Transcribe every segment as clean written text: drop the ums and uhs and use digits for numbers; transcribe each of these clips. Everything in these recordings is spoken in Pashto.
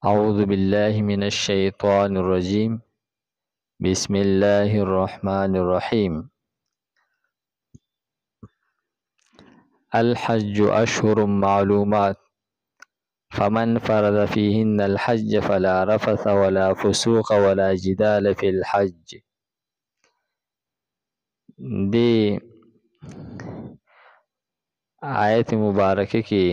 أعوذ بالله من الشيطان الرجيم. بسم الله الرحمن الرحيم. الحج أشهر معلومات فمن فرض فيهن الحج فلا رفث ولا فسوق ولا جدال في الحج. دی آیت مبارکه کې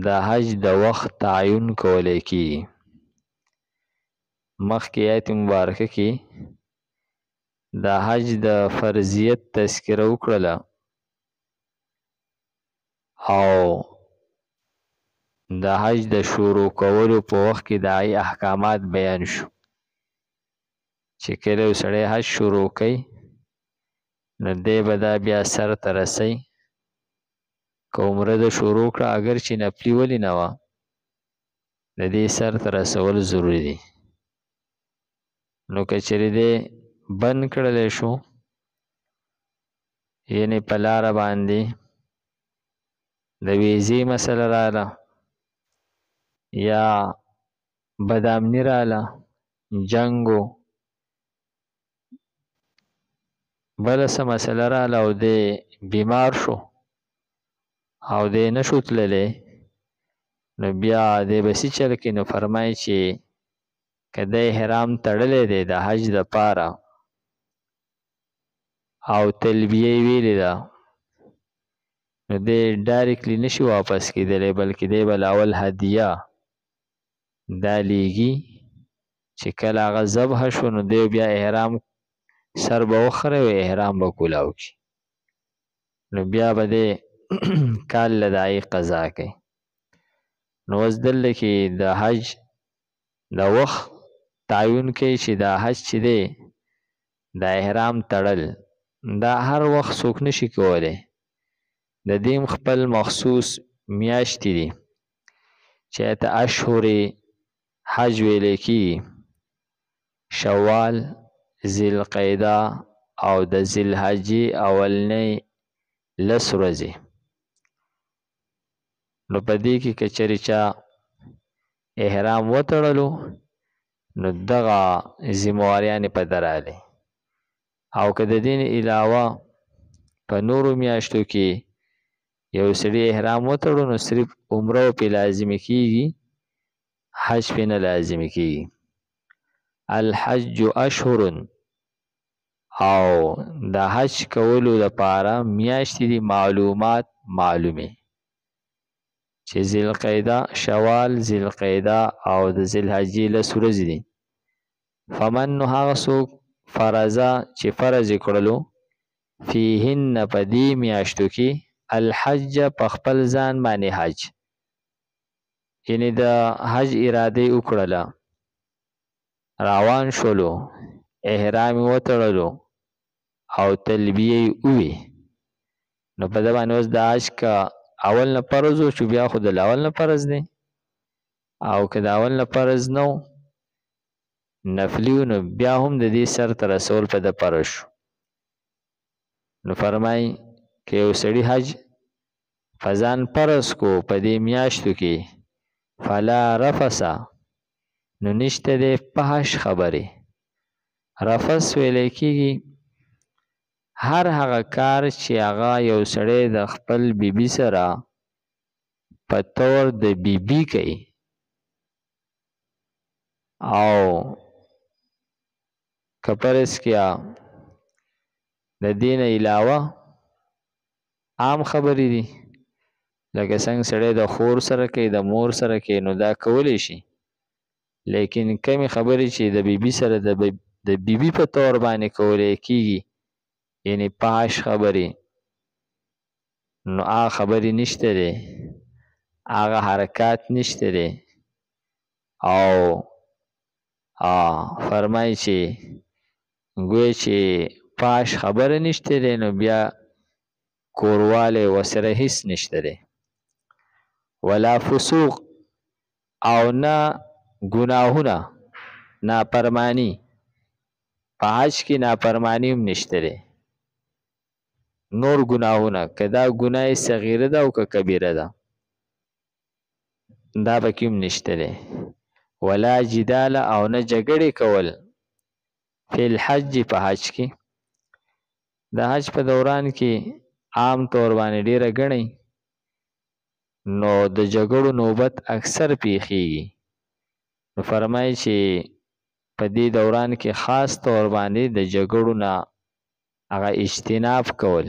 د حج د وخت تعین کولای کی. مخکې آیت مبارکه کې د حج د فرضیت تذکره وکړله او د حج د شروع کولو په وخت کې د هغې احکامات بیان شو چې کله یو سړی حج شروع کوي نو دی به دا بیا سر ته رسی. که عمره د شروع کړه اگر چې نفلي ولې نه وه د دې سر ته رسول ضروري دي. نو که چېرې دی بند کړلی شو یعنې په لاره باندې د ویزې مسله راله یا بدامني راله، جنګ و، بله څه مسله راله او دی بیمار شو او دی نشو تللی نو بیا دی به څه چل کړي؟ نو فرمایي چې که دی احرام تړلی دی د حج دپاره او تلبیه یې ویلې ده نو دی ډایرکټلی نشي واپس کېدلی بلکې دی به اول هدیه دا لیږي چې کله هغه ذبح شو نو دی بیا احرام سر به وخری او احرام به کولاو کړي نو بیا به دی کال له د هغې قضا کوي. نو اوس دلته کې د حج د وخت تعین کوي چې دا حج چې دی د احرام تړل دا هر وخت څوک نشي کولی. د دې خپل مخصوص میاشتې دي چې ته اشهر حج ویلی کېږي: شوال، ذوالقعده او د ذوالحجې اولنۍ 10 ورځې. نو په دې کې که چېرې چا احرام وتړلو نو دغه ذمهواریانې په ده راغلې. او که د دې نه علاوه په نورو میاشتو کې یو سړي احرام وتړو نو صرف عمره پې لازمي کېږي، حج پې نه لازمي کېږي. الحج اشهر او د حج کولو لپاره میاشتې دي معلومات معلومې چې ذوالقعده، شوال، ذوالقعده او د ذوالحجې 10 ورځې دي. فمن نو هغه څوک فرضه چې فرض یې کړلو فیهن په دې میاشتو کې الحج په خپل ځان باندې حج، یعنې د حج اراده یې وکړله، روان شولو، احرام یې وتړلو او تلبیه یې ووی نو په ده باندې اوس د حج که اول نه فرض و چې بیا خو د اول نه فرض دی او که د اول نه فرض نه و نفلي و نو بیا هم د دې سر ته رسول په ده فرض شو. نو فرمایي که یو سړي حج په ځان فرض کو په دې میاشتو کې فلا رفث نو نشته دی فحش خبرې. رفث ویلی کېږي هر هغه کار چې هغه یو سړی د خپل بیبي سره په طور د بیبي کوي او که فرض کړه د دې نه علاوه عام خبرې دي لکه څنګه سړی د خور سره کوي، د مور سره کوي نو دا کولی شي، لیکن کمې خبرې چې د بیبي سره د بیبي په طور باندې کولی کېږي یعنې فحش خبرې نو هغه خبرې نشته دی، هغه حرکات نشته دی. او فرمایي چې ګویا چې فحش خبره نشته دی نو بیا کوروالی ورسره هیڅ نشته دی. ولا فسوق او نه ګناهونه، نافرمانی، په حج کې نافرمانی هم نشته دی. نور ګناهونه که دا ګناه صغیره ده او که کبیره ده دا پکې هم نشته دی. ولا جدال او نه جګړې کول فی الحج په حج کې. د حج په دوران کې عام طور باندې ډیره ګڼي نو د جګړو نوبت اکثر پیښیږي. نو فرمایي چې په دې دوران کې خاص طور باندې د جګړو نه هغه اجتناب کول.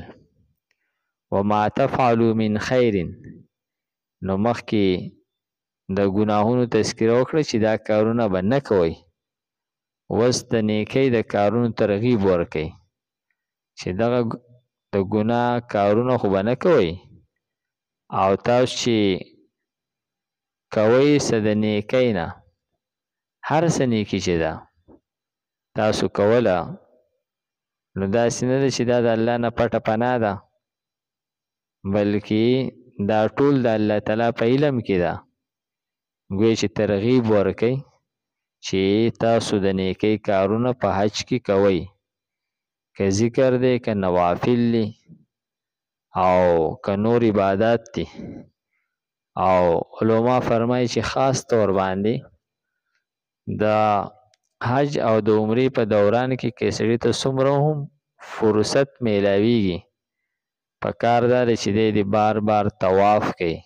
وما تفعلوا من خیر، نو مخکې د ګناهونو تذکره وکړه چې دا کارونه به نه کوئ. وس د نیکۍ د کارونو ترغیب ورکئ چې دغه د ګناه کارونه خو به نه کوئ، او تاسو چې کوئ څه د نیکۍ نه، هر څه نیکي چې ده تاسو کوله، نو داسې نه ده چې دا د الله نه پټه پناه ده، بلکې دا ټول د الله تعالی په علم کې ده. ګویا چې ترغیب ورکئ چې تاسو د نیکۍ کارونه په حج کې کوئ، که ذکر دی، که نوافل دی، او که نور عبادات دي. او علما فرمایي چې خاص طور باندې د حج او د عمرې په دوران کې که سړي ته څومره هم فرصت میلاویږي، پکار دا دی چې دی بار بار طواف کوي،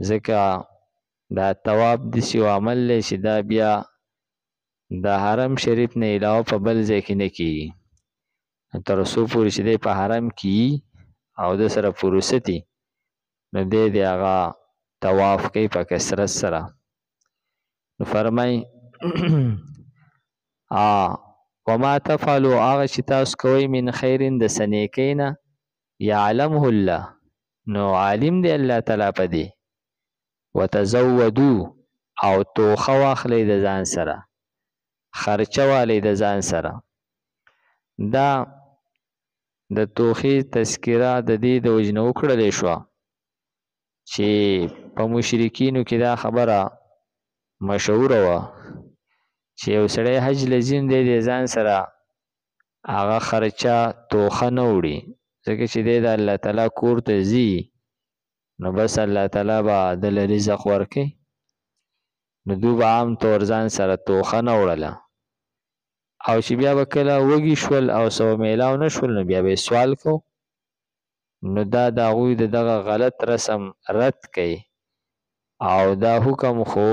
ځکه دا طواف داسې یو عمل دی چې دا بیا د حرم شریف نه علاوه په بل ځای کې نه کیږي. تر څو پورې چې دی په حرم کې او د سره فرصت وي، نو دی هغه طواف کوي په کثرت سره. نو فرمایي وما تفعلوا، هغه چې تاسو کوئ من خیر د څه نیکۍ نه، یعلمه الله، نو عالم دی الله تعالی په دې. وتزودوا، او توخه واخلئ د ځان سره، خرچه والی د ځان سره. دا د توخې تذکره د دې د وجنه وکړلې شوه چې په مشرکینو کې دا خبره مشهوره وه چې یو سړی حج لزیم دی د ځان سره هغه خرچه توخه نه وړي، ځکه چې دی د الله تعالی کور ته ځي، نو بس الله تعالی به دله رزق ورکوي. نو دوی به عام طور ځان سره توخه نه وړله، او چې بیا به کله وږي شول او څه میلاو نه شول، نو بیا به یې سوال کو. نو دا د هغوی د دغه غلط رسم رد کوي، او دا حکم خو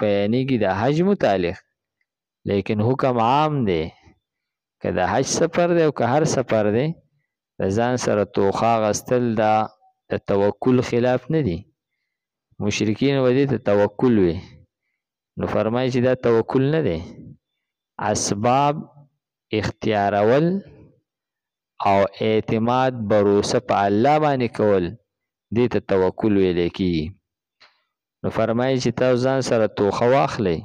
بیانېږي د حج متعلق، لیکن حکم عام دی، که د حج سفر دی او که هر سفر دی، د ځان سره توخه اخیستل دا د توکل خلاف نه دی. مشرکین به دې ته توکل وي، نو فرمایي چې دا توکل نه دی، اسباب اختیارول او اعتماد بروسه په الله باندې کول، دې ته توکل ویل کېږي. نو فرمایي چې تاسو ځان سره توخه واخلئ،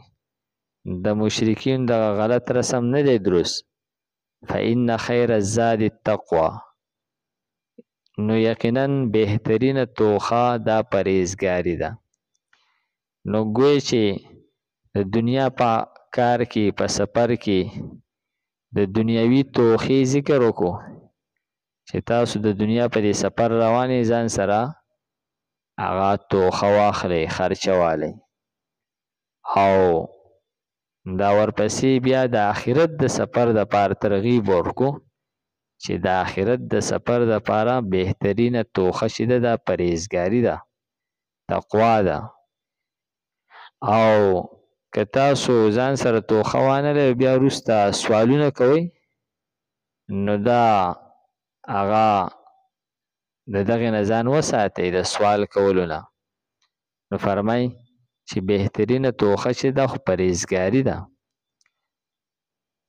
د مشرکین دغه غلط رسم نه دی درست. فإن خیر الزاد التقوی، نو یقینا بهترینه توخه دا پرهیزګاري ده. نو ګویا چې د دنیا په کار کې، په سفر کې د دنیاوي توخې ذکر وکړو چې تاسو د دنیا په دې سفر روانې، ځان سره هغه توخه واخلئ، خرچه والی، او دا ورپسې بیا د آخرت د سفر د پاره ترغیب ورکو چې د آخرت د سفر د پاره بهترینه توخه چې ده دا پرهیزګاري ده، تقوا ده. او که تاسو ځان سره توخه وانه لرئ بیا وروسته سوالونه کوئ، نو دا هغه د دغې نه ځان وساتئ، د سوال کولو نه. نو فرمایي چې بهترینه توخه چې ده خو پرهیزګاري ده.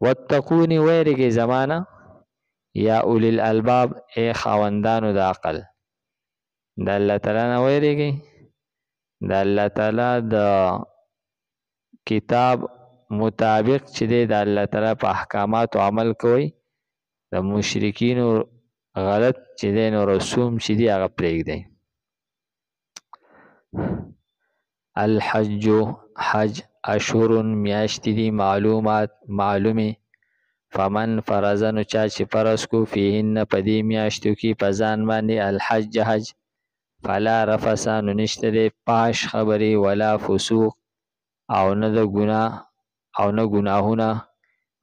واتقوني، ویریږئ زمانه، یا اولی الالباب، ای خاوندانو د عقل. د الله تعالی نه ویریږئ، د الله تعالی د کتاب مطابق چې دی د الله تعالی په احکاماتو عمل کوئ، د مشرکینو غلط چې دی نو رسوم چې دی هغه پرېږدئ. الحج، حج اشهر میاشتې دي، معلومات معلومې، فمن فرض، نو چا چې فرض کو، فیهن په دې میاشتو کې په ځان باندې، الحج حج، فلا رفسا نو نشته دی پاش خبرې ولا فسوق او نه د ګناه او نه ګناهونه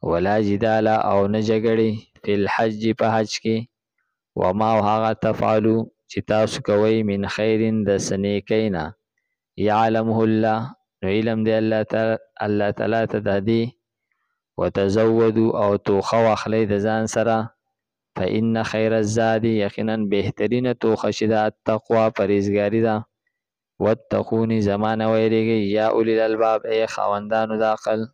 ولا جدال او نه جګړې فی الحج په حج کې وما هغه تفعلوا چې تاسو کوي من خیر د سنیکینا یعلمه الله نو علم دی الله تعالی ته د دې وتزودوا او توخه واخلئ د ځان سره فإن خیر الزاد یقینا بهترینه توخه شدا التقوا پرهیزګاری ده واتقوني زمانه ویریږي یا اولی الالباب ای خاوندانو د عقل